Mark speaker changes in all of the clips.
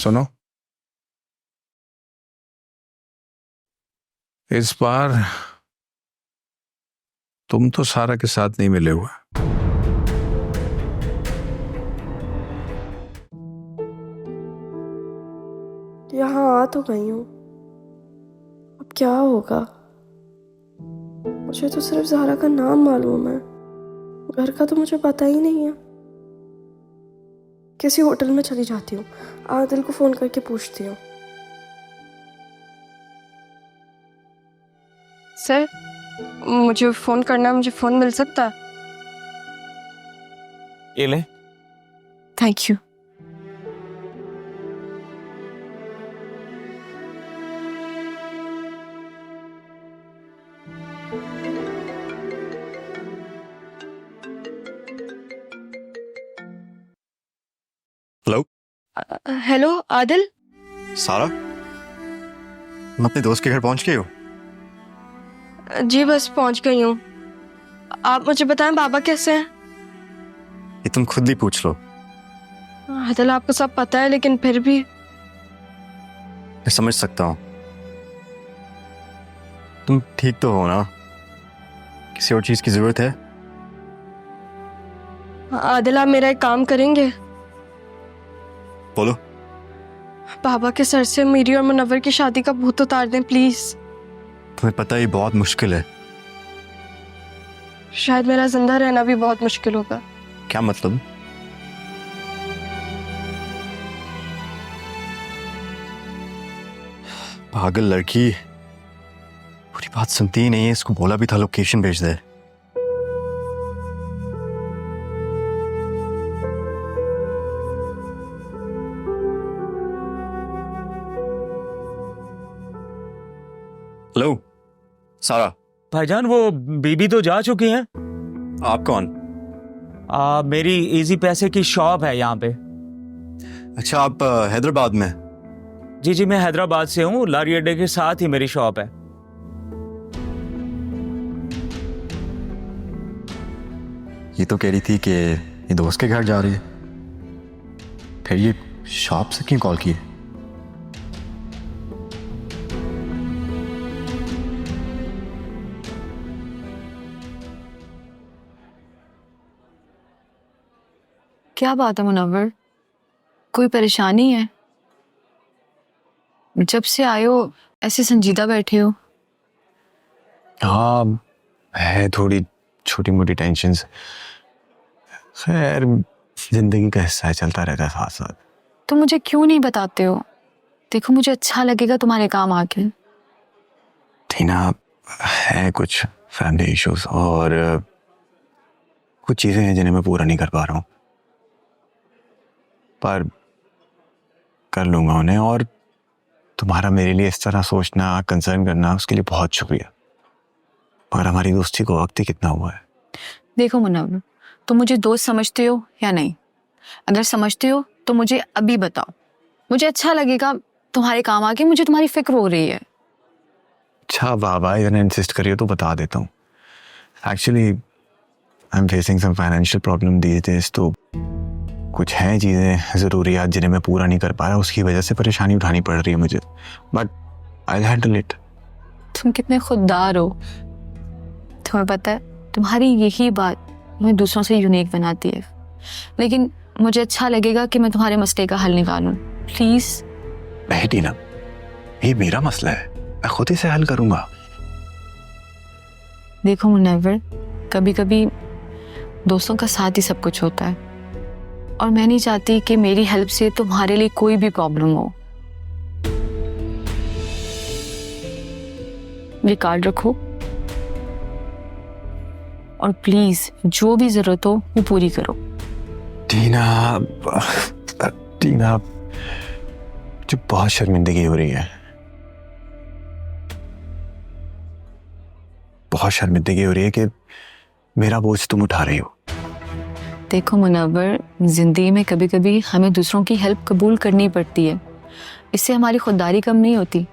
Speaker 1: सुनो, इस बार तुम तो सारा के साथ नहीं मिले हुए।
Speaker 2: यहाँ आ तो गई हूँ, अब क्या होगा? मुझे तो सिर्फ ज़हरा का नाम मालूम है, घर का तो मुझे पता ही नहीं है। किसी होटल में चली जाती हूँ, आदिल को फ़ोन करके पूछती हूँ। सर, मुझे फ़ोन करना है, मुझे फ़ोन मिल सकता है?
Speaker 3: ये ले।
Speaker 2: Thank you.
Speaker 4: Hello.
Speaker 2: Hello Adil.
Speaker 4: सारा, तुम अपने दोस्त के घर पहुंच गए हो?
Speaker 2: जी बस पहुंच गई हूँ। आप मुझे बताएं बाबा कैसे हैं?
Speaker 4: ये तुम खुद ही पूछ लो।
Speaker 2: आदिल आपको सब पता है, लेकिन फिर भी
Speaker 4: मैं समझ सकता हूँ। तुम ठीक तो हो ना? किसी और चीज की जरूरत है?
Speaker 2: आदिल आप मेरा एक काम करेंगे?
Speaker 4: बोलो।
Speaker 2: बाबा के सर से मेरी और मुनव्वर की शादी का भूत उतार दें प्लीज।
Speaker 4: तुम्हें पता है ये बहुत मुश्किल है।
Speaker 2: शायद मेरा जिंदा रहना भी बहुत मुश्किल होगा।
Speaker 4: क्या मतलब? पागल लड़की, पूरी बात सुनती ही नहीं है। इसको बोला भी था लोकेशन भेज दे। हेलो सारा।
Speaker 3: भाईजान वो बीबी तो जा चुकी हैं।
Speaker 4: आप कौन?
Speaker 3: मेरी इजी पैसे की शॉप है यहाँ पे।
Speaker 4: अच्छा, आप हैदराबाद में?
Speaker 3: जी जी, मैं हैदराबाद से हूँ। लारी अड्डे के साथ ही मेरी शॉप है।
Speaker 4: ये तो कह रही थी कि ये दोस्त के घर जा रही है, फिर ये शॉप से क्यों कॉल की?
Speaker 5: क्या बात है मुनव्वर, कोई परेशानी है? जब से आए हो ऐसे संजीदा बैठे हो।
Speaker 4: हाँ, है थोड़ी छोटी मोटी टेंशन्स। खैर, जिंदगी का हिस्सा है, चलता रहता है साथ साथ।
Speaker 5: तो मुझे क्यों नहीं बताते हो? देखो मुझे अच्छा लगेगा तुम्हारे काम आके।
Speaker 4: टीना, है कुछ फैमिली इश्यूज और कुछ चीजें हैं जिन्हें मैं पूरा नहीं कर पा रहा हूँ, पर कर लूंगा उन्हें। और तुम्हारा मेरे लिए इस तरह सोचना, कंसर्न करना, उसके लिए बहुत शुक्रिया। और हमारी दोस्ती को वक्त ही कितना हुआ है।
Speaker 5: देखो मुनव्वर, तुम मुझे दोस्त समझते हो या नहीं? अगर समझते हो तो मुझे अभी बताओ, मुझे अच्छा लगेगा तुम्हारे काम आके। मुझे तुम्हारी फिक्र हो रही है।
Speaker 4: अच्छा बाबा, इतना इंसिस्ट करिए तो बता देता हूँ। Actually I am facing some financial problem these days. तो कुछ हैं चीज़ें, ज़रूरियात जिन्हें मैं पूरा नहीं कर पा रहा, उसकी वजह से परेशानी उठानी पड़ रही है मुझे, but I will handle it.
Speaker 5: तुम कितने खुददार हो। तुम्हें पता है तुम्हारी यही बात तुम्हें दूसरों से यूनिक बनाती है। लेकिन मुझे अच्छा लगेगा कि मैं तुम्हारे मसले का हल निकालूं। प्लीज।
Speaker 4: नहीं टीना, ये मेरा मसला है, मैं खुद ही से हल करूंगा।
Speaker 5: देखो मुनव्वर, कभी कभी दोस्तों का साथ ही सब कुछ होता है, और मैं नहीं चाहती कि मेरी हेल्प से तुम्हारे लिए कोई भी प्रॉब्लम हो। ये कार्ड रखो, और प्लीज जो भी जरूरत हो वो पूरी करो।
Speaker 4: टीना, टीना, मुझे बहुत शर्मिंदगी हो रही है, बहुत शर्मिंदगी हो रही है कि मेरा बोझ तुम उठा रही हो।
Speaker 5: देखो मुनव्वर, जिंदगी में कभी कभी हमें दूसरों की हेल्प कबूल करनी पड़ती है। इससे हमारी खुददारी कम नहीं होती,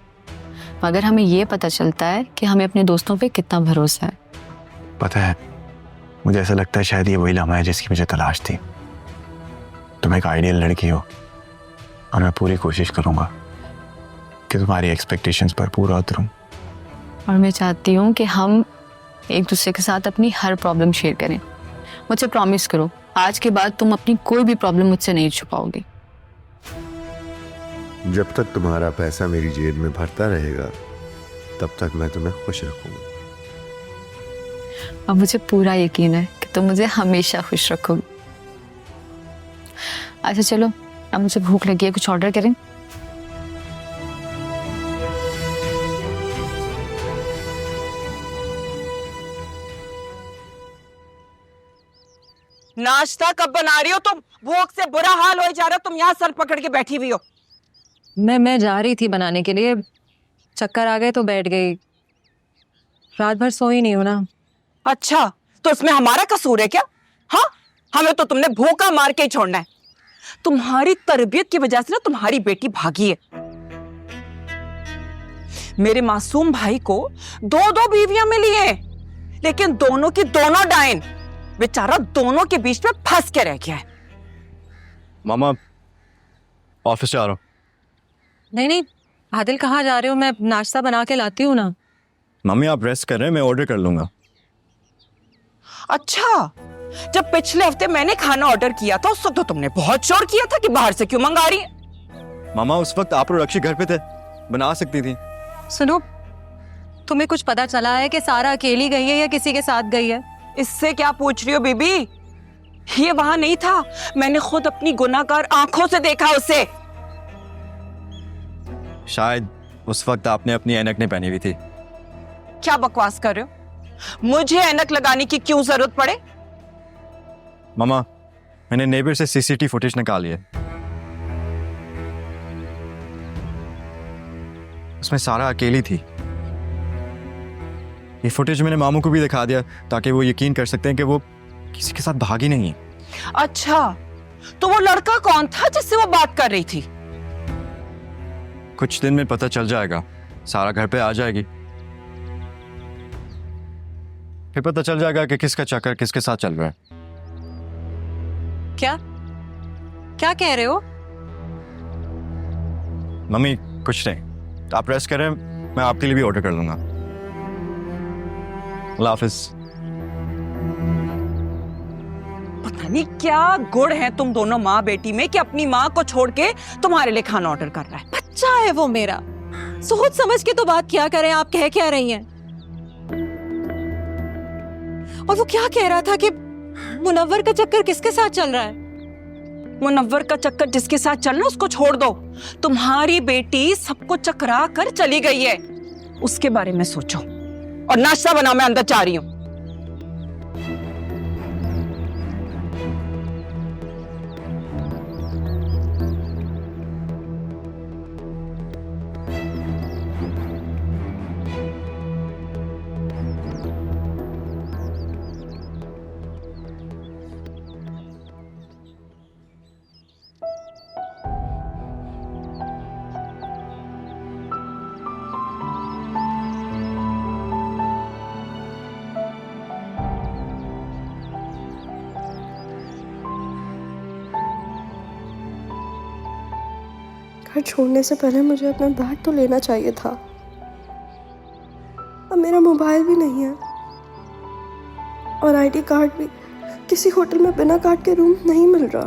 Speaker 5: मगर हमें ये पता चलता है कि हमें अपने दोस्तों पे कितना भरोसा है।
Speaker 4: पता है, मुझे ऐसा लगता है शायद ये वही लम्हा है जिसकी मुझे तलाश थी। तुम एक आइडियल लड़की हो, और मैं पूरी कोशिश करूँगा कि तुम्हारी एक्सपेक्टेशंस पर पूरा उतरूँ।
Speaker 5: और मैं चाहती हूँ कि हम एक दूसरे के साथ अपनी हर प्रॉब्लम शेयर करें। मुझे प्रॉमिस करो, आज के बाद तुम अपनी कोई भी प्रॉब्लम मुझसे नहीं छुपाओगे।
Speaker 6: जब तक तुम्हारा पैसा मेरी जेब में भरता रहेगा तब तक मैं तुम्हें खुश रखूंगा।
Speaker 5: और मुझे पूरा यकीन है कि तुम मुझे हमेशा खुश रखोगे। अच्छा चलो, अब मुझे भूख लगी है, कुछ ऑर्डर करें?
Speaker 7: नाश्ता कब बना रही हो तुम? भूख से बुरा हाल हो जा रहा, तुम यहाँ सर पकड़ के बैठी हुई हो।
Speaker 8: मैं जा रही थी बनाने के लिए, चक्कर आ गए तो बैठ गई। रात भर सोई नहीं हो ना।
Speaker 7: अच्छा, तो इसमें हमारा कसूर है क्या? हाँ, हमें तो तुमने भूखा मार के ही छोड़ना है। तुम्हारी तरबियत की वजह से ना तुम्हारी बेटी भागी है। मेरे मासूम भाई को दो दो बीवियां मिली हैं, लेकिन दोनों की दोनों डायन। बेचारा दोनों के बीच में फंस के रह गया है।
Speaker 9: मामा, ऑफिस जा रहा हूँ।
Speaker 8: नहीं, आदिल कहाँ जा रहे हो? मैं नाश्ता बना के लाती हूँ ना।
Speaker 9: मम्मी आप रेस्ट कर रहे हैं, मैं ऑर्डर कर लूंगा।
Speaker 7: अच्छा, जब पिछले हफ्ते मैंने खाना ऑर्डर किया था उस वक्त तो तुमने बहुत शोर किया था कि बाहर से क्यों मंगा रही है।
Speaker 9: मामा उस वक्त आप और रक्षी घर पे थे, बना सकती थी।
Speaker 8: सुनो, तुम्हें कुछ पता चला है कि सारा अकेली गई है या किसी के साथ गई है?
Speaker 7: इससे क्या पूछ रही हो बीबी? ये वहां नहीं था, मैंने खुद अपनी गुनाहगार आंखों से देखा उसे।
Speaker 9: शायद उस वक्त आपने अपनी ऐनक नहीं पहनी हुई थी।
Speaker 7: क्या बकवास कर रहे हो? मुझे ऐनक लगाने की क्यों जरूरत पड़े?
Speaker 9: मामा, मैंने नेबर से सीसीटीवी फुटेज निकाली है, उसमें सारा अकेली थी। ये फुटेज मैंने मामू को भी दिखा दिया ताकि वो यकीन कर सकते हैं कि वो किसी के साथ भागी नहीं है।
Speaker 7: अच्छा, तो वो लड़का कौन था जिससे वो बात कर रही थी?
Speaker 9: कुछ दिन में पता चल जाएगा, सारा घर पे आ जाएगी, फिर पता चल जाएगा कि किसका चक्कर किसके साथ चल रहा है।
Speaker 8: क्या क्या कह रहे हो?
Speaker 9: मम्मी कुछ नहीं, तो आप रेस्ट करें, मैं आपके लिए भी ऑर्डर कर लूंगा। अल्लाह हाफिज।
Speaker 7: पता नहीं क्या गुड़ है तुम दोनों माँ बेटी में कि अपनी माँ को छोड़ के तुम्हारे लिए खाना ऑर्डर कर रहा है।
Speaker 8: बच्चा है वो मेरा, सोच समझ के तो बात क्या करें। आप कह क्या रही हैं? और वो क्या कह रहा था कि मुनव्वर का चक्कर किसके साथ चल रहा है?
Speaker 7: मुनव्वर का चक्कर जिसके साथ चलना उसको छोड़ दो। तुम्हारी बेटी सबको चकरा कर चली गई है, उसके बारे में सोचो। और नाश्ता बनाओ, मैं अंदर जा रही हूं।
Speaker 2: घर छोड़ने से पहले मुझे अपना बैग तो लेना चाहिए था। अब मेरा मोबाइल भी नहीं है और आईडी कार्ड भी किसी होटल में बिना कार्ड के रूम नहीं मिल रहा।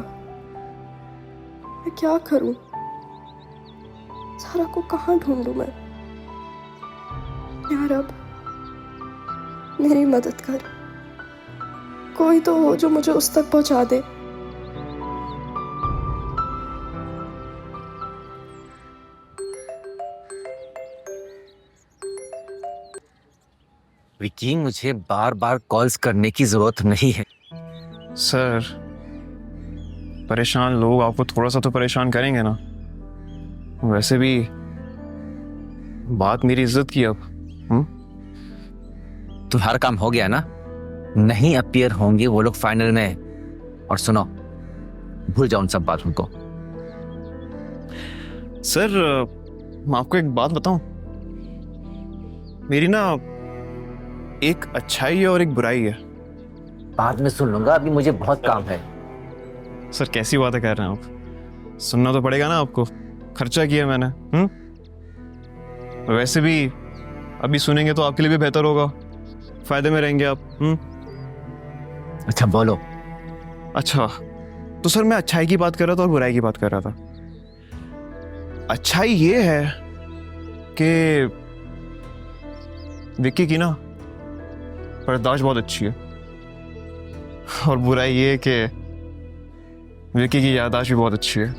Speaker 2: मैं क्या करूं? सारा को कहाँ ढूंढूं मैं? यार अब मेरी मदद कर, कोई तो हो जो मुझे उस तक पहुंचा दे।
Speaker 10: विकी, मुझे बार बार कॉल्स करने की जरूरत नहीं है।
Speaker 11: सर, परेशान लोग आपको थोड़ा सा तो परेशान करेंगे ना। वैसे भी बात मेरी इज्जत की अब।
Speaker 10: तुम्हारा काम हो गया ना? नहीं अपीयर होंगे वो लोग फाइनल में। और सुनो, भूल जाओ उन सब बातों को।
Speaker 11: सर, मैं आपको एक बात बताऊं, मेरी ना एक अच्छाई है और एक बुराई है।
Speaker 10: बाद में सुन लूंगा, अभी मुझे बहुत काम है।
Speaker 11: सर कैसी बातें कर रहे हैं आप? सुनना तो पड़ेगा ना आपको, खर्चा किया मैंने। वैसे भी अभी सुनेंगे तो आपके लिए भी बेहतर होगा, फायदे में रहेंगे आप।
Speaker 10: अच्छा बोलो।
Speaker 11: अच्छा तो सर मैं अच्छाई की बात कर रहा था और बुराई की बात कर रहा था। अच्छाई ये है कि विक्की की ना बर्दाश्त बहुत अच्छी है, और बुराई ये है कि विक्की की याददाश्त भी बहुत अच्छी है।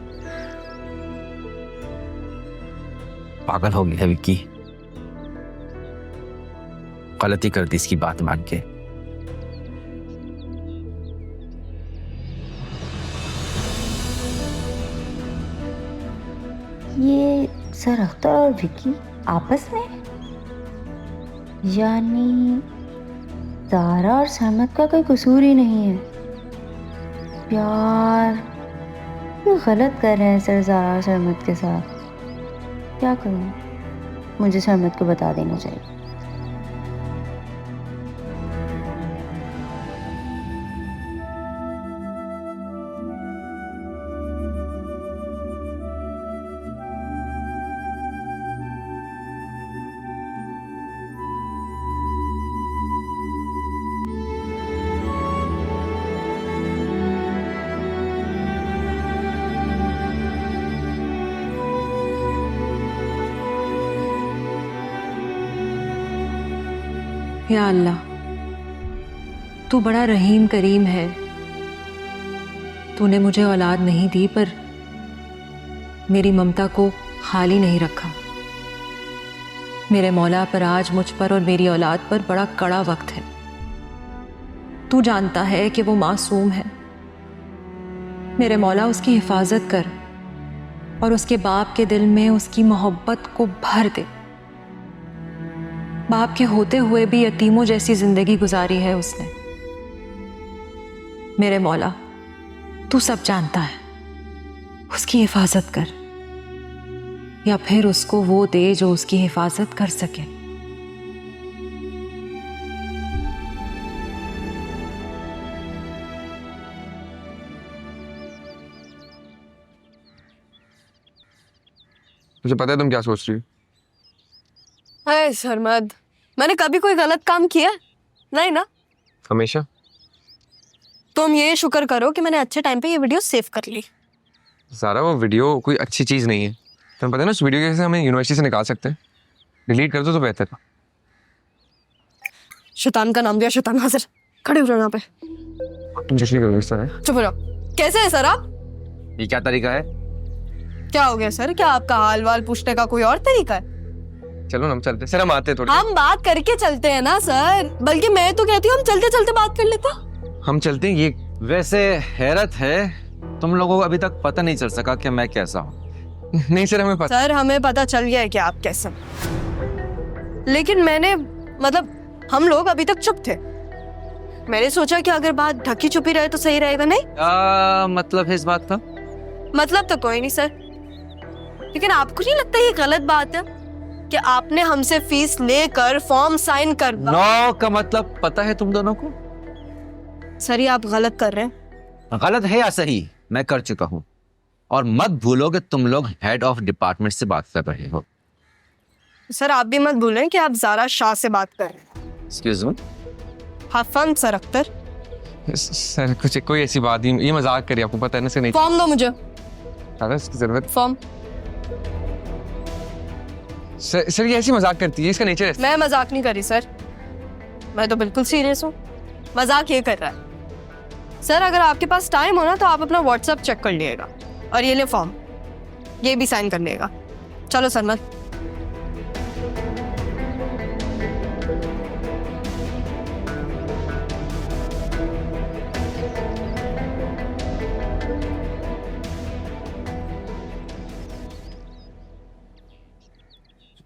Speaker 10: पागल हो गया है विक्की, गलती कर दी इसकी बात मान के।
Speaker 12: ये सर अख्तर और विक्की आपस में, यानी ज़ारा और सहमत का कोई कसूर ही नहीं है। प्यार ये गलत कर रहे हैं सर ज़ारा और सहमत के साथ। क्या करूं, मुझे सहमत को बता देना चाहिए।
Speaker 8: या अल्लाह, तू बड़ा रहीम करीम है। तूने मुझे औलाद नहीं दी पर मेरी ममता को खाली नहीं रखा। मेरे मौला पर आज मुझ पर और मेरी औलाद पर बड़ा कड़ा वक्त है। तू जानता है कि वो मासूम है। मेरे मौला उसकी हिफाजत कर और उसके बाप के दिल में उसकी मोहब्बत को भर दे। बाप के होते हुए भी यतीमों जैसी जिंदगी गुजारी है उसने। मेरे मौला, तू सब जानता है। उसकी हिफाजत कर, या फिर उसको वो दे जो उसकी हिफाजत कर सके।
Speaker 9: मुझे पता है तुम क्या सोच रही हो।
Speaker 2: हाय सरमद, मैंने कभी कोई गलत काम किया? नहीं ना।
Speaker 9: हमेशा
Speaker 2: तुम ये शुक्र करो कि मैंने अच्छे टाइम पे ये वीडियो सेव कर ली।
Speaker 9: सारा वो वीडियो कोई अच्छी चीज नहीं है। तुम्हें पता है ना उस वीडियो कैसे हमें यूनिवर्सिटी से निकाल सकते हैं। डिलीट कर दो तो बेहतर है।
Speaker 2: शैतान का नाम दिया, शैतान हाजिर। खड़े हो जाओ यहाँ पे।
Speaker 9: तुम जश्न करो इस तरह।
Speaker 2: चुप हो जाओ। कैसे है सर आप?
Speaker 10: ये क्या तरीका है?
Speaker 2: क्या हो गया सर? क्या आपका हाल वाल पूछने का कोई और तरीका है?
Speaker 9: चलो ना हम चलते हैं। सर हम आते हैं थोड़ी।
Speaker 2: हम बात करके चलते हैं ना सर। बल्कि मैं तो कहती हूँ हम चलते चलते बात कर लेते।
Speaker 9: हम चलते हैं। ये
Speaker 10: वैसे हैरत है, तुम लोगों को अभी तक पता नहीं चल सका कि मैं कैसा हूँ।
Speaker 9: नहीं सर हमें पता।
Speaker 2: सर हमें पता चल गया है कि आप कैसे, लेकिन मैंने मतलब हम लोग अभी तक चुप थे। मैंने सोचा कि अगर बात ढकी छुपी रहे तो सही रहेगा। नहीं
Speaker 10: क्या मतलब है इस बात का?
Speaker 2: मतलब तो कोई नहीं सर, लेकिन आपको नहीं लगता ये गलत बात है कि आपने हमसे फीस लेकर फॉर्म साइन कर?
Speaker 10: नो का मतलब पता है तुम दोनों को?
Speaker 2: सर ये आप गलत कर रहे हैं।
Speaker 10: गलत है या सही मैं कर चुका हूँ, और मत भूलो कि तुम लोग हेड ऑफ डिपार्टमेंट से बात कर रहे हो।
Speaker 2: सर आप भी मत भूलें कि आप ज़ारा शाह से बात कर रहे हैं।
Speaker 10: Excuse me.
Speaker 2: Have fun sir Akhtar.
Speaker 9: Sir कुछ कोई ऐसी बात नहीं, ये मजाक करिए। आपको पता है ना सर। नहीं
Speaker 2: फॉर्म दो मुझे।
Speaker 9: इसकी जरूरत।
Speaker 2: फॉर्म।
Speaker 9: सर ये ऐसी मजाक करती है, इसका नेचर है।
Speaker 2: मैं मजाक नहीं कर रही सर, मैं तो बिल्कुल सीरियस हूँ। मजाक ये कर रहा है। सर अगर आपके पास टाइम हो ना तो आप अपना व्हाट्सएप चेक कर लीजिएगा, और ये ले फॉर्म, ये भी साइन कर लेगा। चलो सरमद।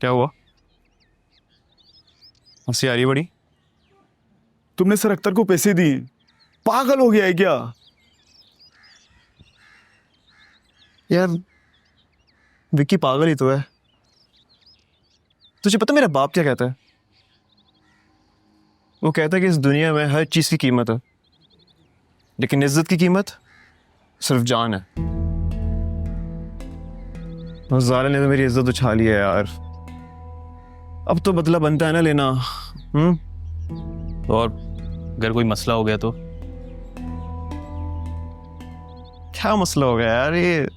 Speaker 11: क्या हुआ? हंसी आ रही है बड़ी?
Speaker 13: तुमने सर अख्तर को पैसे दिए? पागल हो गया है क्या?
Speaker 11: यार विक्की पागल ही तो है। तुझे पता मेरा बाप क्या कहता है? वो कहता है कि इस दुनिया में हर चीज की कीमत है, लेकिन इज्जत की कीमत सिर्फ जान है। उस ज़ारा ने तो मेरी इज्जत उछा ली है यार। अब तो बदला बनता है ना लेना।
Speaker 3: और अगर कोई मसला हो गया तो?
Speaker 11: क्या मसला हो गया यार? ये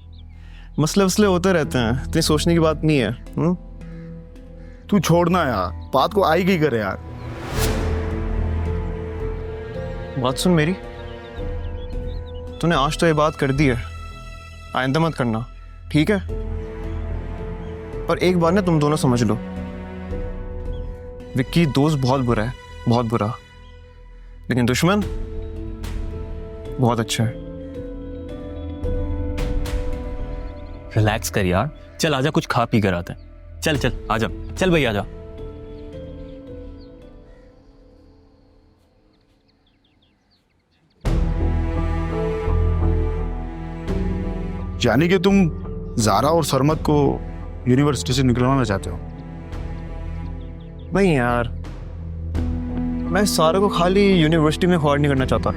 Speaker 11: मसले होते रहते हैं, इतनी सोचने की बात नहीं है।
Speaker 13: तू छोड़ना यार, बात को आई गई करे यार।
Speaker 11: बात सुन मेरी, तूने आज तो ये बात कर दी है, आइंदा मत करना, ठीक है? पर एक बार ना तुम दोनों समझ लो, विक्की दोस्त बहुत बुरा है, बहुत बुरा, लेकिन दुश्मन बहुत अच्छा है।
Speaker 3: रिलैक्स कर यार, चल आजा कुछ खा पी कर आते हैं। चल चल आजा, चल भाई आजा।
Speaker 13: यानी कि तुम ज़ारा और सरमत को यूनिवर्सिटी से निकलवाना चाहते हो?
Speaker 11: नहीं यार, मैं सारे को खाली यूनिवर्सिटी में ख्वार नहीं करना चाहता,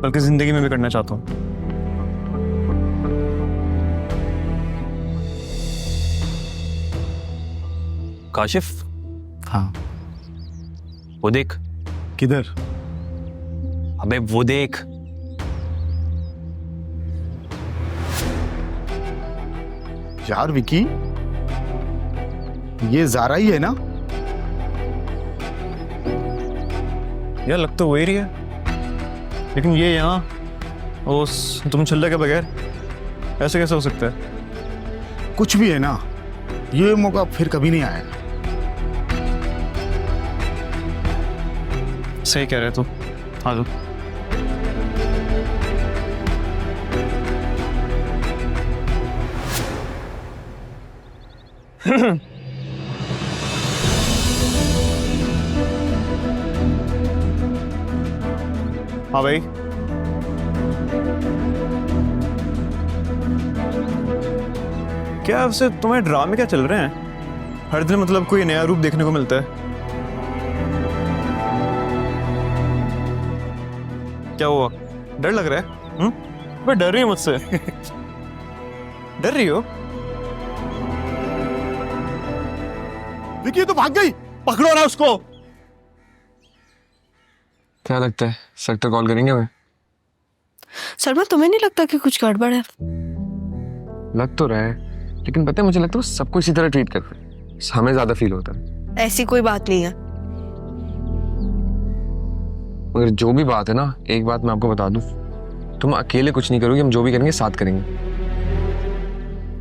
Speaker 11: बल्कि जिंदगी में भी करना चाहता हूँ।
Speaker 3: काशिफ,
Speaker 4: हाँ।
Speaker 3: वो देख।
Speaker 13: किधर?
Speaker 3: अबे वो देख।
Speaker 13: यार विकी, ये ज़ारा ही है ना?
Speaker 11: यार लग तो वही रही है, लेकिन ये यहाँ उस तुम छल्ले के बगैर ऐसे कैसे हो सकता है?
Speaker 13: कुछ भी है ना, ये मौका फिर कभी नहीं आएगा।
Speaker 11: सही कह रहे तू, हाँ तो हाँ भाई, क्या वैसे तुम्हारे ड्रामे क्या चल रहे हैं? हर दिन मतलब कोई नया रूप देखने को मिलता है। क्या हुआ, डर लग रहा है? मैं डर रही हूँ मुझसे। डर रही हो?
Speaker 13: विकी तो भाग गई, पकड़ो ना उसको।
Speaker 9: क्या लगता है सेक्टर कॉल करेंगे हमें?
Speaker 2: शर्मा, तुम्हें नहीं लगता कि कुछ गड़बड़ है?
Speaker 9: लग तो रहा है, लेकिन पता है मुझे लगता है वो सबको इसी तरह ट्रीट करते हैं, हमें ज्यादा फील होता है।
Speaker 2: ऐसी कोई बात नहीं है।
Speaker 9: मगर जो भी बात है ना, एक बात मैं आपको बता दूं, तुम अकेले कुछ नहीं करोगे, हम जो भी करेंगे साथ करेंगे।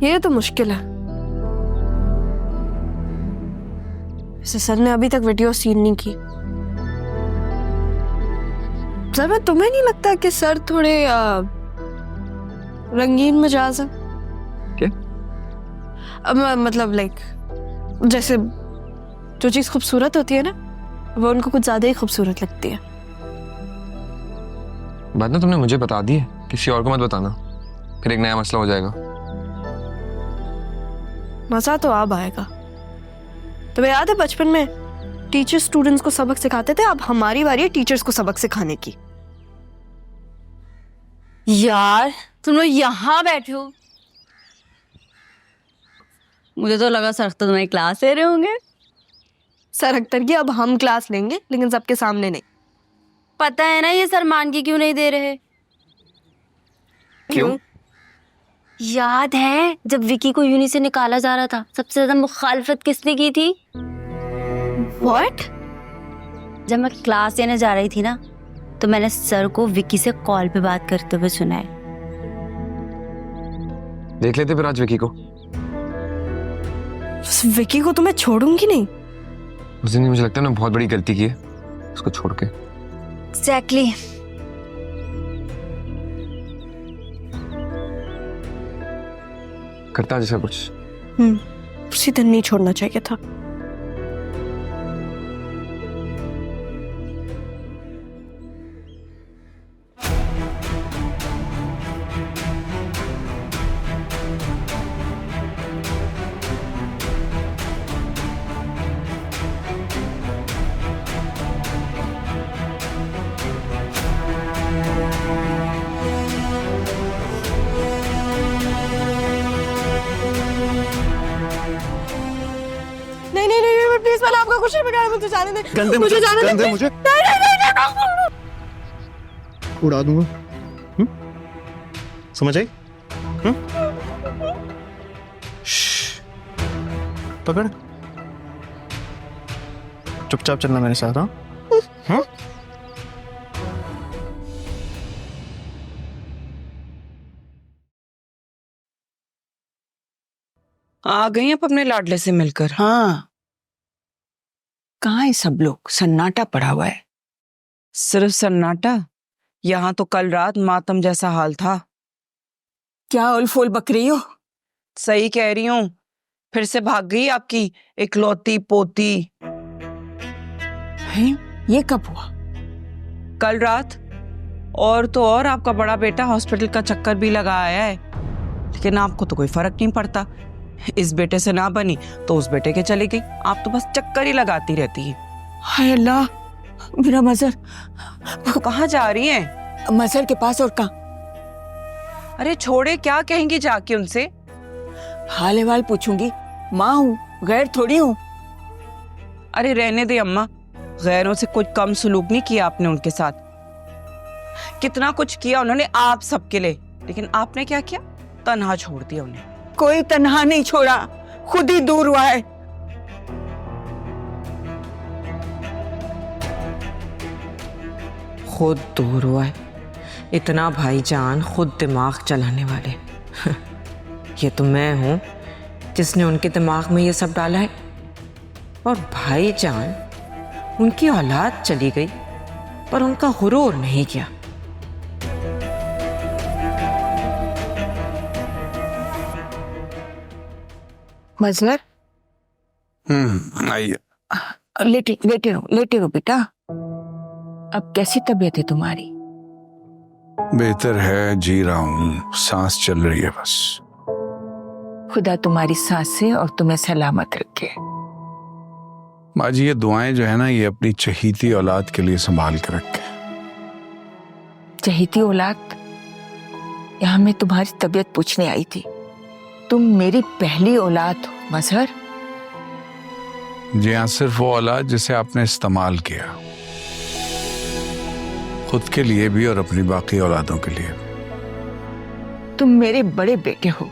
Speaker 2: ये तो मुश्किल है। वैसे सर ने अभी तक वीडियो सीन नहीं की। सर, तुम्हें नहीं लगता कि सर थोड़े रंगीन मिजाज है?
Speaker 9: क्या?
Speaker 2: मतलब लाइक जैसे जो चीज खूबसूरत होती है ना, वो उनको कुछ ज्यादा ही खूबसूरत लगती है।
Speaker 9: बात ना तुमने मुझे बता दी है, किसी और को मत बताना, फिर एक नया मसला हो जाएगा।
Speaker 2: मजा तो अब आएगा। तुम्हें याद है बचपन में टीचर स्टूडेंट्स को सबक सिखाते थे, अब हमारी बारी है टीचर्स को सबक सिखाने की।
Speaker 12: यार तुम लोग यहाँ बैठे हो, मुझे तो लगा सर तो तुम्हारी क्लास ले रहे होंगे।
Speaker 2: सर अख्तर की अब हम क्लास लेंगे, लेकिन सबके सामने नहीं।
Speaker 12: पता है ना ये सर मान के क्यों नहीं दे रहे?
Speaker 9: क्यों?
Speaker 12: याद है जब विकी को यूनी से निकाला जा रहा था, सबसे ज्यादा मुखालफत किसने की थी?
Speaker 2: व्हाट?
Speaker 12: जब मैं क्लास लेने जा रही थी ना, तो मैंने सर को विकी से कॉल पे बात करते हुए सुना है।
Speaker 9: देख लेते फिर आज विकी को।
Speaker 2: विकी को तो मैं छोड़ूंगी नहीं।
Speaker 9: उस दिन मुझे लगता है ना बहुत बड़ी गलती की है उसको छोड़ के।
Speaker 12: एग्जैक्टली।
Speaker 9: करता जैसा कुछ।
Speaker 2: उसी दिन नहीं छोड़ना चाहिए था। आपका कुछ नहीं बिगाड़ा, मुझे जाने दे,
Speaker 11: गंदे
Speaker 2: मुझे जाने दे।
Speaker 11: गंदे मुझे
Speaker 2: नहीं।
Speaker 11: उड़ा दूंगा। समझ आई? पकड़, चुपचाप चलना मेरे साथ। हाँ?
Speaker 7: आ गई आप अपने लाडले से मिलकर? हाँ। कहाँ है सब लोग? सन्नाटा पड़ा हुआ है। सिर्फ सन्नाटा? यहाँ तो कल रात मातम जैसा हाल था। क्या उलफुल बक रही हो? सही कह रही हूँ, फिर से भाग गई आपकी इकलौती पोती। हैं? ये कब हुआ? कल रात। और तो और आपका बड़ा बेटा हॉस्पिटल का चक्कर भी लगा आया है, लेकिन आपको तो कोई फर्क नहीं पड़ता। इस बेटे से ना बनी तो उस बेटे के चली गई, आप तो बस चक्कर ही लगाती रहती है। हाय अल्लाह, मेरा मजर। कहाँ जा रही हैं? मजर के पास। और कहाँ? अरे छोड़े, क्या कहेंगी जाके उनसे? हाल अहवाल पूछूंगी, माँ हूँ, गैर थोड़ी हूँ। अरे रहने दे अम्मा, गैरों से कुछ कम सलूक नहीं किया आपने उनके साथ। कितना कुछ किया उन्होंने आप सबके लिए, लेकिन आपने क्या किया? तन्हा छोड़ दिया उन्हें। कोई तन्हा नहीं छोड़ा, खुद ही दूर हुआ है। खुद दूर हुआ है? इतना भाईजान खुद दिमाग चलाने वाले। ये तो मैं हूं जिसने उनके दिमाग में ये सब डाला है। और भाईजान, उनकी औलाद चली गई पर उनका गुरूर नहीं किया। मजहर,
Speaker 1: आइए।
Speaker 7: लेटे रहो बेटा। अब कैसी तबीयत है तुम्हारी?
Speaker 1: बेहतर है, जी रहा हूँ, सांस चल रही है बस।
Speaker 7: खुदा तुम्हारी सांसें और तुम्हें सलामत रखे।
Speaker 1: माँ जी, ये दुआएं जो है ना, ये अपनी चहीती औलाद के लिए संभाल कर रखे।
Speaker 7: चहीती औलाद? यहाँ मैं तुम्हारी तबीयत पूछने आई थी। तुम मेरी पहली औलाद हो मजहर।
Speaker 1: जी हाँ, सिर्फ वो औलाद जिसे आपने इस्तेमाल किया, खुद के लिए भी और अपनी बाकी औलादों के लिए भी।
Speaker 7: तुम मेरे बड़े बेटे हो,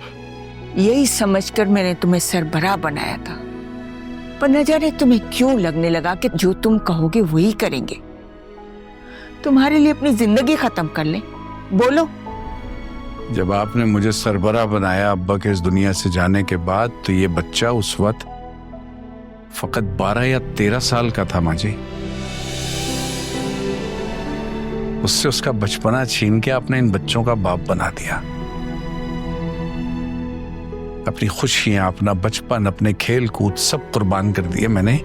Speaker 7: यही समझकर मैंने तुम्हें सरबराह बनाया था, पर न जाने तुम्हें क्यों लगने लगा कि जो तुम कहोगे वही करेंगे। तुम्हारे लिए अपनी जिंदगी खत्म कर ले। बोलो।
Speaker 1: जब आपने मुझे सरबराह बनाया अब्बा के इस दुनिया से जाने के बाद, तो ये बच्चा उस वक्त फकत 12 या 13 साल का था माँ जी। उससे उसका बचपना छीन के आपने इन बच्चों का बाप बना दिया। अपनी खुशियां, अपना बचपन, अपने खेल कूद सब कुर्बान कर दिए मैंने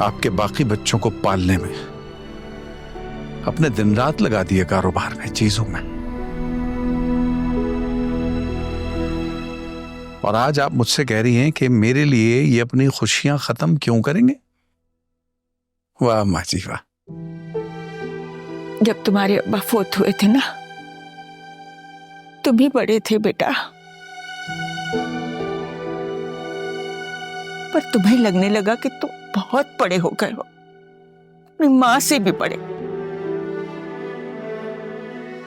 Speaker 1: आपके बाकी बच्चों को पालने में। अपने दिन रात लगा दिए कारोबार में, चीजों में। और आज आप मुझसे कह रही हैं कि मेरे लिए ये अपनी खुशियां खत्म क्यों करेंगे? वाह माँ जी वाह।
Speaker 7: जब तुम्हारे अब्बा फौत हुए थे ना, तुम ही बड़े थे बेटा, पर तुम्हें लगने लगा कि तुम बहुत बड़े हो गए हो, अपनी माँ से भी बड़े।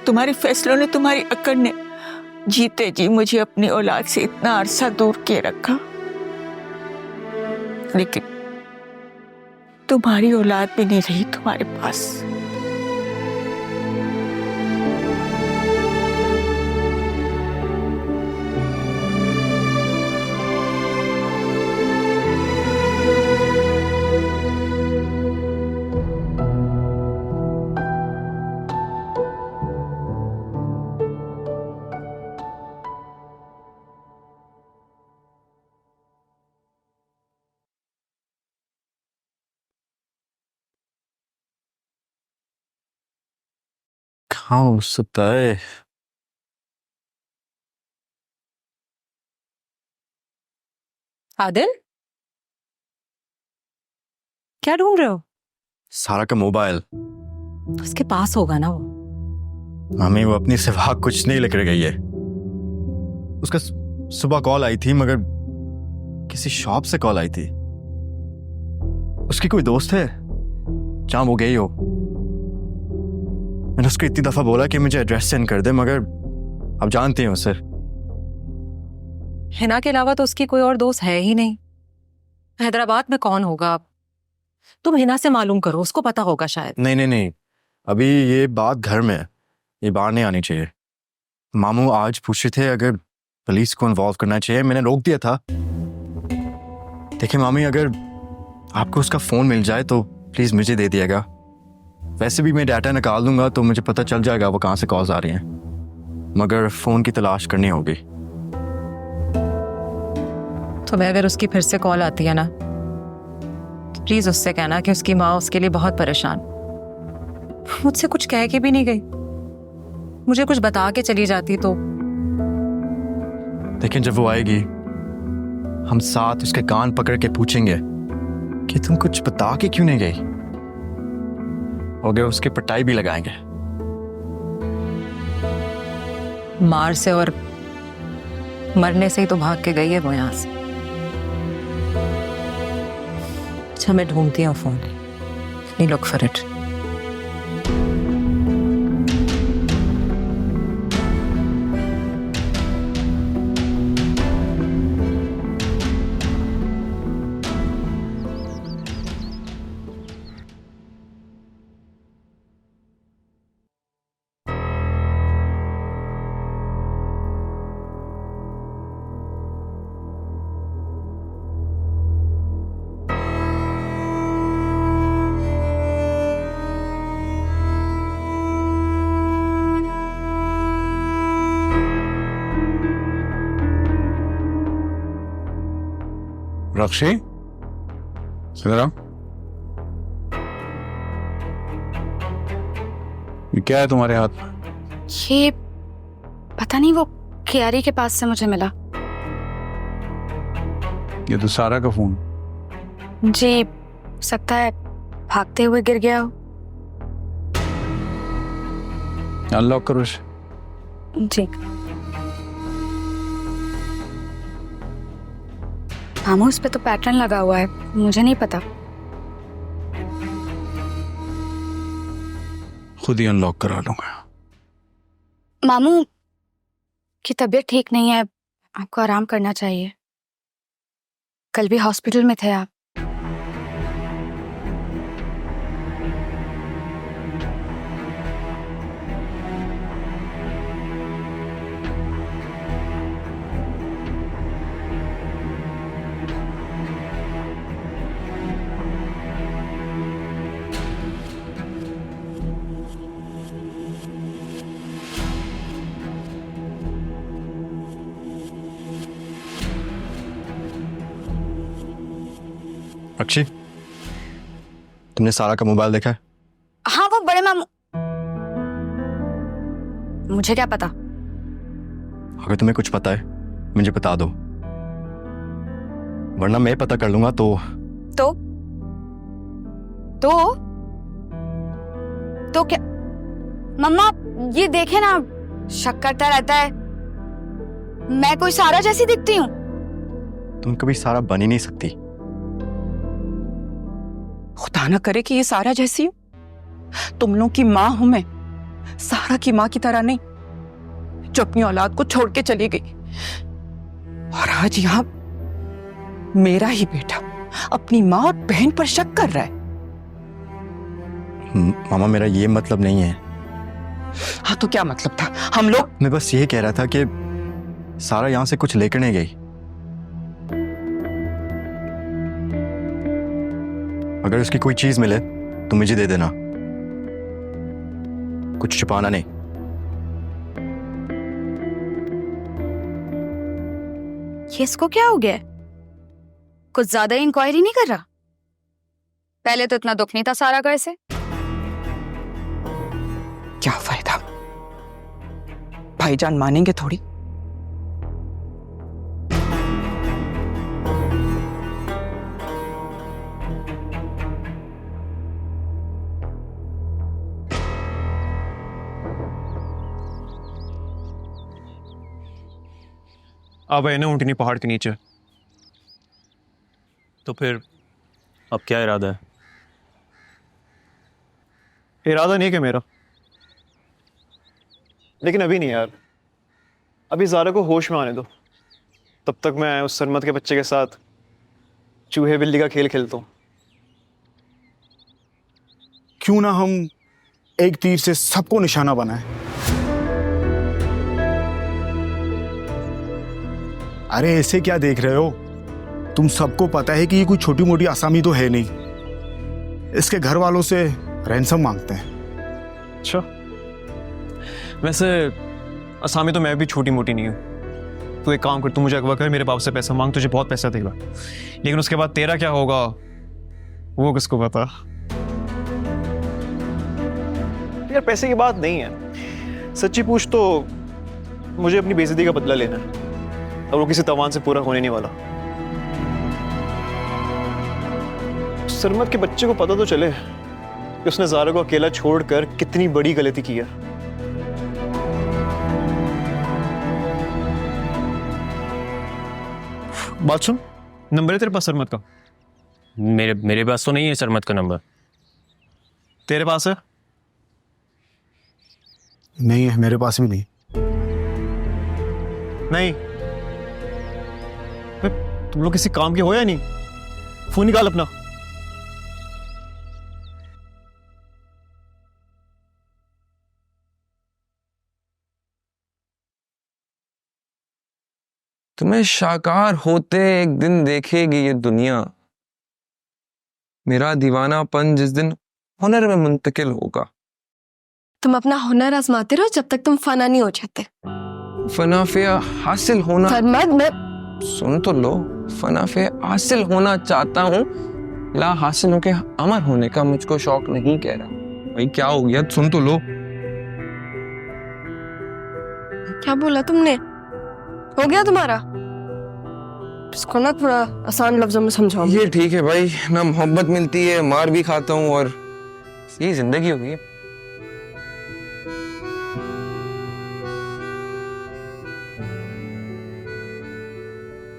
Speaker 7: तुम्हारे फैसलों ने, तुम्हारी अकड़ ने जीते जी मुझे अपनी औलाद से इतना अरसा दूर किए रखा। लेकिन तुम्हारी औलाद भी नहीं रही तुम्हारे पास।
Speaker 10: कहाँ हो सकता है?
Speaker 2: आदिल, क्या ढूंढ रहे हो?
Speaker 11: सारा का मोबाइल।
Speaker 2: उसके पास होगा ना वो।
Speaker 11: मम्मी, वो अपनी सिवा कुछ नहीं लेकर गई है। उसका सुबह कॉल आई थी, मगर किसी शॉप से कॉल आई थी। उसकी कोई दोस्त है जहाँ वो गई हो? मैंने उसको इतनी दफा बोला कि मुझे एड्रेस सेंड कर दे, मगर आप जानते हैं उसे।
Speaker 8: हिना के अलावा तो उसकी कोई और दोस्त है ही नहीं। हैदराबाद में कौन होगा? आप तुम हिना से मालूम करो, उसको पता होगा शायद।
Speaker 11: नहीं नहीं नहीं, अभी ये बात घर में है, ये बाहर नहीं आनी चाहिए। मामू आज पूछ रहे थे अगर पुलिस को इन्वॉल्व करना चाहिए, मैंने रोक दिया था। देखिए मामी, अगर आपको उसका फोन मिल जाए तो प्लीज मुझे दे दिएगा। वैसे भी मैं डाटा निकाल दूंगा तो मुझे पता चल जाएगा वो कहाँ से कॉल्स आ रही हैं, मगर फोन की तलाश करनी होगी।
Speaker 8: तो मैं अगर उसकी फिर से कॉल आती है ना, तो प्लीज उससे कहना कि उसकी माँ उसके लिए बहुत परेशान। मुझसे कुछ कह के भी नहीं गई, मुझे कुछ बता के चली जाती तो।
Speaker 11: लेकिन जब वो आएगी हम साथ उसके कान पकड़ के पूछेंगे कि तुम कुछ बता के क्यों नहीं गई, और उसके पिटाई भी लगाएंगे।
Speaker 8: मार से और मरने से ही तो भाग के गई है वो यहाँ से। अच्छा मैं ढूंढती हूँ फोन। नहीं, लुक फॉर इट।
Speaker 1: रक्षी, इधर आओ। ये क्या है तुम्हारे हाथ में?
Speaker 5: ये पता नहीं, वो कियारी के पास से मुझे मिला।
Speaker 1: ये तो सारा का फोन।
Speaker 5: जी, सकता है भागते हुए गिर गया हो।
Speaker 1: अनलॉक करो इसे।
Speaker 5: जी। मामू, उस पे तो पैटर्न लगा हुआ है, मुझे नहीं पता।
Speaker 1: खुद ही अनलॉक करा लूंगा।
Speaker 5: मामू की तबीयत ठीक नहीं है, आपको आराम करना चाहिए। कल भी हॉस्पिटल में थे आप।
Speaker 11: अक्षय, तुमने सारा का मोबाइल देखा है?
Speaker 5: हाँ, वो बड़े मामू। मुझे क्या पता?
Speaker 11: अगर तुम्हें कुछ पता है मुझे बता दो, वरना मैं पता कर लूंगा। तो
Speaker 5: क्या? मम्मा, ये देखे ना, शक करता रहता है। मैं कोई सारा जैसी दिखती हूँ?
Speaker 11: तुम कभी सारा बन ही नहीं सकती।
Speaker 7: खुदा ना करे कि ये सारा जैसी हो। तुम लोग की माँ हूं मैं, सारा की माँ की तरह नहीं, जो अपनी औलाद को छोड़ के चली गई। और आज यहाँ मेरा ही बेटा अपनी माँ और बहन पर शक कर रहा है।
Speaker 11: मामा, मेरा ये मतलब नहीं है।
Speaker 7: हाँ तो क्या मतलब था? हम लोग,
Speaker 11: मैं बस ये कह रहा था कि सारा यहाँ से कुछ लेकर नहीं गई। अगर उसकी कोई चीज मिले तो मुझे दे देना, कुछ छुपाना नहीं।
Speaker 5: ये इसको क्या हो गया? कुछ ज्यादा इंक्वायरी नहीं कर रहा? पहले तो इतना दुख नहीं था सारा का इसे।
Speaker 7: क्या फायदा, भाईजान मानेंगे थोड़ी।
Speaker 11: अब है ना ऊँटनी पहाड़ के नीचे।
Speaker 3: तो फिर अब क्या इरादा है?
Speaker 11: इरादा नहीं कि मेरा, लेकिन अभी नहीं यार, अभी ज़ारा को होश में आने दो, तब तक मैं उस सरमत के बच्चे के साथ चूहे बिल्ली का खेल खेलता हूँ।
Speaker 13: क्यों ना हम एक तीर से सबको निशाना बनाए। अरे ऐसे क्या देख रहे हो, तुम सबको पता है कि ये कोई छोटी मोटी आसामी तो है नहीं, इसके घर वालों से रैंसम मांगते हैं।
Speaker 11: अच्छा, वैसे असामी तो मैं भी छोटी मोटी नहीं हूँ। तू एक काम कर, तू मुझे अगवा कर, मेरे बाप से पैसा मांग, तुझे बहुत पैसा देगा, लेकिन उसके बाद तेरा क्या होगा वो किसको पता। यार पैसे की बात नहीं है, सच्ची पूछ तो मुझे अपनी बेइज्जती का बदला लेना है, और वो किसी तवान से पूरा होने नहीं वाला। सरमत के बच्चे को पता तो चले कि उसने ज़ारा को अकेला छोड़कर कितनी बड़ी गलती की है। बात सुन, नंबर है तेरे पास सरमत का?
Speaker 3: मेरे पास तो नहीं है सरमत का नंबर।
Speaker 11: तेरे पास है?
Speaker 13: नहीं है, मेरे पास भी नहीं।
Speaker 11: नहीं, तुम लोग किसी काम के हो या नहीं? फोन निकाल अपना।
Speaker 9: तुम्हें शाकार होते एक दिन देखेगी ये दुनिया, मेरा दीवानापन जिस दिन हुनर में मुंतकिल होगा।
Speaker 2: तुम अपना हुनर आजमाते रहो जब तक तुम फना नहीं हो जाते।
Speaker 9: फनाफे हासिल होना,
Speaker 2: सरमत, मैं
Speaker 9: सुन तो लो, फनाफे हासिल होना चाहता हूँ, ला हासिल होके अमर होने का मुझको शौक नहीं कह रहा। भाई क्या हो गया, सुन तो लो।
Speaker 2: क्या बोला तुमने? हो गया तुम्हारा? इसको ना थोड़ा आसान लफ्जों में समझाओ।
Speaker 9: ये ठीक है भाई, ना मोहब्बत मिलती है, मार भी खाता हूँ, और ये जिंदगी हो गई है।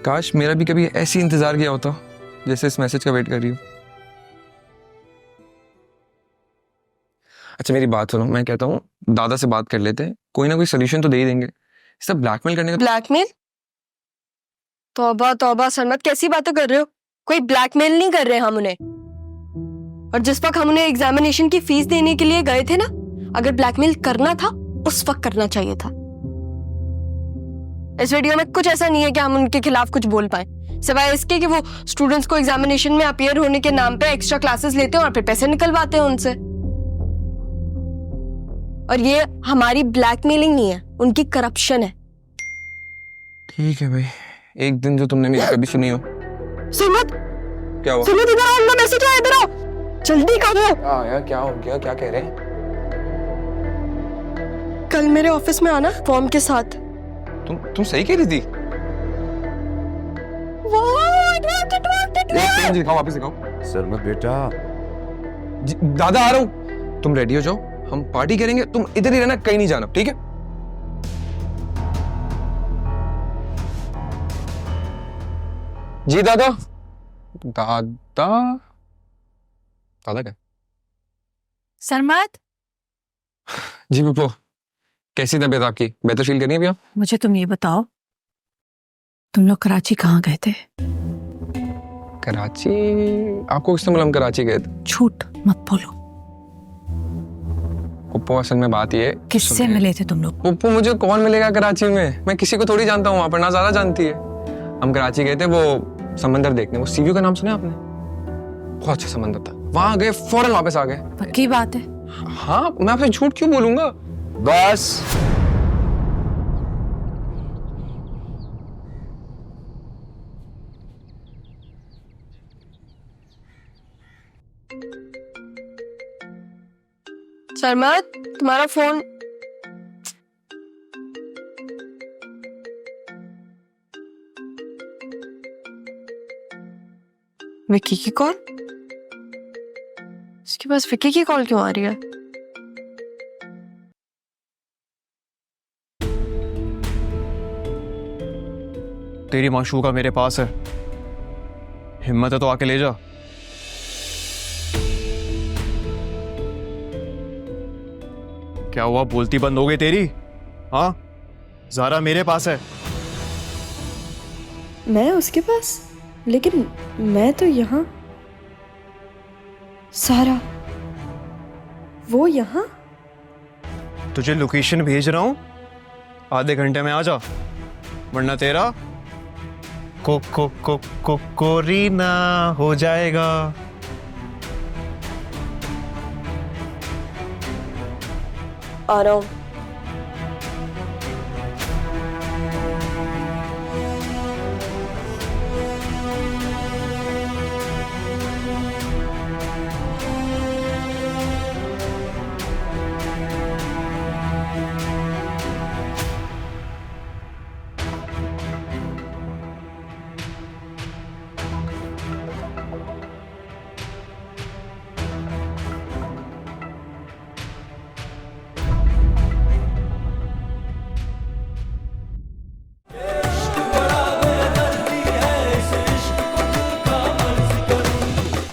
Speaker 9: काश मेरा भी कभी ऐसी इंतजार किया होता जैसे इस मैसेज का वेट कर रही हूँ। अच्छा मेरी बात सुनो, मैं कहता हूँ दादा से बात कर लेते हैं, कोई ना कोई सोल्यूशन तो दे ही देंगे। सब ब्लैकमेल करने का।
Speaker 2: ब्लैकमेल? तौबा तौबा सरमत, कैसी बातें कर रहे हो? कोई ब्लैकमेल नहीं कर रहे हम उन्हें। और जिस वक्त हम उन्हें एग्जामिनेशन की फीस देने के लिए गए थे ना, अगर ब्लैकमेल करना था उस वक्त करना चाहिए था। इस वीडियो में कुछ ऐसा नहीं है कि हम उनके खिलाफ कुछ बोल पाए, सिवाय इसके कि वो स्टूडेंट्स को एग्जामिनेशन में अपीयर होने के नाम पे एक्स्ट्रा क्लासेस लेते हैं और फिर पैसे निकलवाते हैं उनसे। और ये हमारी ब्लैकमेलिंग नहीं है, उनकी करप्शन है।
Speaker 9: ठीक है भाई, एक दिन जो तुमने मेरी कभी सुनी हो।
Speaker 2: सुमत,
Speaker 9: क्या हुआ?
Speaker 2: सुमत इधर आओ, मैसेज आया, इधर आओ, जल्दी करो।
Speaker 9: यार क्या हो गया, क्या कह रहे हैं?
Speaker 2: कल मेरे ऑफिस में आना फॉर्म के साथ।
Speaker 9: तुम सही कह रही थी? दिखाओ, वापस दिखाओ।
Speaker 6: सरमत बेटा।
Speaker 9: दादा आ रहा हूँ, तुम रेडी हो जाओ, हम पार्टी करेंगे, तुम इधर ही रहना, कहीं नहीं जाना, ठीक है? जी दादा। दादा दादा क्या?
Speaker 14: सरमत,
Speaker 9: जी पप्पू, कैसी तबीयत आपकी? बेहतर फील कर रही है अभी आप?
Speaker 14: मुझे तुम ये बताओ, तुम लोग कराची कहाँ गए थे?
Speaker 9: कराची? आपको किसने बोला हम कराची गए थे?
Speaker 14: झूठ मत बोलो।
Speaker 9: पप्पू असल में बात ये,
Speaker 14: किससे मिले थे तुम लोग?
Speaker 9: पप्पू मुझे कौन मिलेगा कराची में, मैं किसी को थोड़ी जानता हूँ वहां पर, ना ज़्यादा जानती है। हम कराची गए थे वो समंदर देखने। वो सी व्यू का नाम सुना आपने? बहुत अच्छा समंदर था, वहां गए, फौरन वापस आ गए।
Speaker 14: पक्की बात है?
Speaker 9: हाँ, मैं आपसे झूठ क्यों बोलूंगा?
Speaker 6: बस
Speaker 2: सरमत, तुम्हारा फोन। विक्की की कॉल? इसके पास विक्की की कॉल क्यों आ रही है?
Speaker 11: तेरी माशूका मेरे पास है, हिम्मत है तो आके ले जा। क्या हुआ, बोलती बंद हो गई तेरी? हाँ, ज़ारा मेरे पास है।
Speaker 2: मैं उसके पास? लेकिन मैं तो यहाँ। सारा वो यहाँ?
Speaker 11: तुझे लोकेशन भेज रहा हूँ, आधे घंटे में आ जा, वरना तेरा कोरीना हो जाएगा।
Speaker 2: आ रहा हूँ।